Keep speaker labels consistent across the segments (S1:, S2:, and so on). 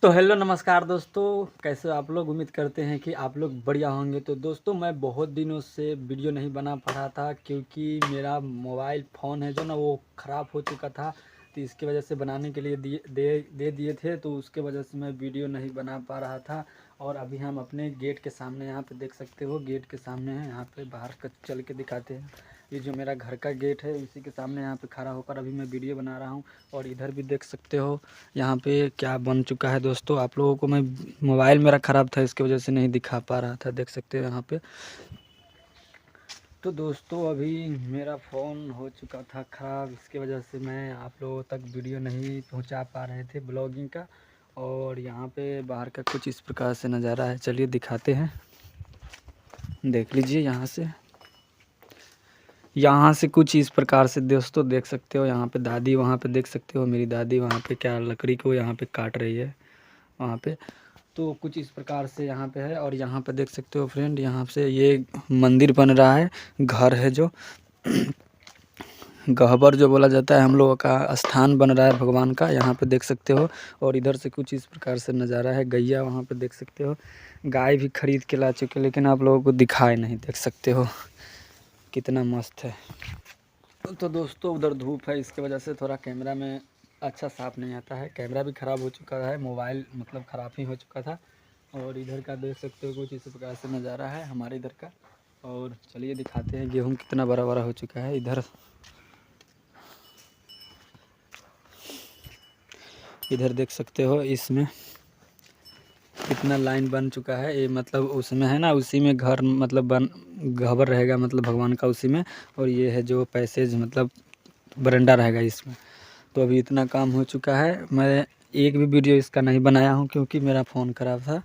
S1: तो हेलो नमस्कार दोस्तों, कैसे हो आप लोग। उम्मीद करते हैं कि आप लोग बढ़िया होंगे। तो दोस्तों मैं बहुत दिनों से वीडियो नहीं बना पा रहा था क्योंकि मेरा मोबाइल फ़ोन है जो ना वो ख़राब हो चुका था। तो इसकी वजह से बनाने के लिए दे दिए थे, तो उसके वजह से मैं वीडियो नहीं बना पा रहा था। और अभी हम अपने गेट के सामने यहाँ पे देख सकते हो, गेट के सामने है। यहाँ पे बाहर का चल के दिखाते हैं। ये जो मेरा घर का गेट है उसी के सामने यहाँ पे खड़ा होकर अभी मैं वीडियो बना रहा हूँ। और इधर भी देख सकते हो यहाँ पे क्या बन चुका है। दोस्तों आप लोगों को मैं मोबाइल मेरा ख़राब था, इसकी वजह से नहीं दिखा पा रहा था, देख सकते हो यहाँ पे। तो दोस्तों अभी मेरा फ़ोन हो चुका था ख़राब, इसकी वजह से मैं आप लोगों तक वीडियो नहीं पहुँचा पा रहे थे ब्लॉगिंग का। और यहाँ पे बाहर का कुछ इस प्रकार से नज़ारा है, चलिए दिखाते हैं। देख लीजिए यहाँ से कुछ इस प्रकार से दोस्तों देख सकते हो। यहाँ पे दादी, वहाँ पे देख सकते हो मेरी दादी वहाँ पे क्या लकड़ी को यहाँ पे काट रही है वहाँ पे। तो कुछ इस प्रकार से यहाँ पे है। और यहाँ पे देख सकते हो फ्रेंड, यहाँ से ये मंदिर बन रहा है, घर है जो गह्वर जो बोला जाता है, हम लोगों का स्थान बन रहा है भगवान का, यहाँ पे देख सकते हो। और इधर से कुछ इस प्रकार से नज़ारा है। गैया वहाँ पे देख सकते हो, गाय भी खरीद के ला चुके, लेकिन आप लोगों को दिखाए नहीं, देख सकते हो कितना मस्त है। तो दोस्तों उधर धूप है, इसके वजह से थोड़ा कैमरा में अच्छा साफ नहीं आता है। कैमरा भी ख़राब हो चुका है, मोबाइल मतलब ख़राब ही हो चुका था। और इधर का देख सकते हो कुछ इस प्रकार से नज़ारा है हमारे इधर का। और चलिए दिखाते हैं गेहूँ कितना बड़ा बड़ा हो चुका है। इधर देख सकते हो, इसमें कितना लाइन बन चुका है। ये मतलब उसमें है ना, उसी में घर मतलब बन घबर रहेगा मतलब भगवान का उसी में। और ये है जो पैसेज मतलब बरंडा रहेगा इसमें। तो अभी इतना काम हो चुका है। मैं एक भी वीडियो इसका नहीं बनाया हूँ क्योंकि मेरा फ़ोन ख़राब था।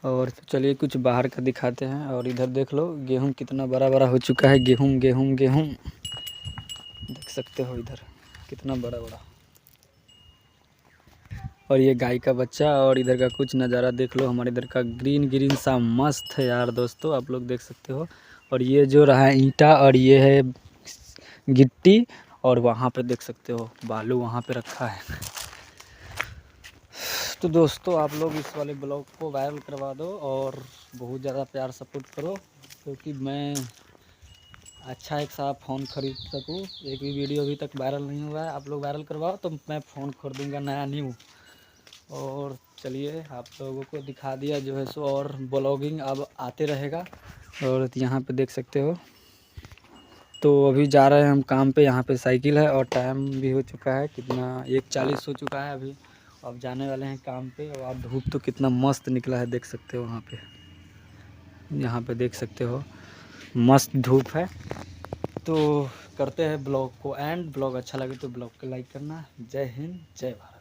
S1: और चलिए कुछ बाहर का दिखाते हैं। और इधर देख लो गेहूँ कितना बड़ा बड़ा हो चुका है। गेहूँ देख सकते हो इधर कितना बड़ा बड़ा। और ये गाय का बच्चा। और इधर का कुछ नज़ारा देख लो, हमारे इधर का ग्रीन ग्रीन सा मस्त है यार दोस्तों, आप लोग देख सकते हो। और ये जो रहा ईंटा, और ये है गिट्टी। और वहाँ पे देख सकते हो बालू वहाँ पे रखा है। तो दोस्तों आप लोग इस वाले ब्लॉग को वायरल करवा दो और बहुत ज़्यादा प्यार सपोर्ट करो, क्योंकि मैं अच्छा एक सा फ़ोन ख़रीद सकूँ। एक भी वीडियो अभी तक वायरल नहीं हुआ है, आप लोग वायरल करवाओ तो मैं फ़ोन खरीदूँगा नया न्यू। और चलिए आप लोगों को दिखा दिया जो है सो, और ब्लॉगिंग अब आते रहेगा। और यहाँ पे देख सकते हो। तो अभी जा रहे हैं हम काम पे, यहाँ पे साइकिल है और टाइम भी हो चुका है, कितना 1:40 हो चुका है अभी। अब जाने वाले हैं काम पे। और धूप तो कितना मस्त निकला है, देख सकते हो वहाँ पे, यहाँ पे देख सकते हो मस्त धूप है। तो करते हैं ब्लॉग को एंड। ब्लॉग अच्छा लगे तो ब्लॉग को लाइक करना। जय हिंद, जय भारत।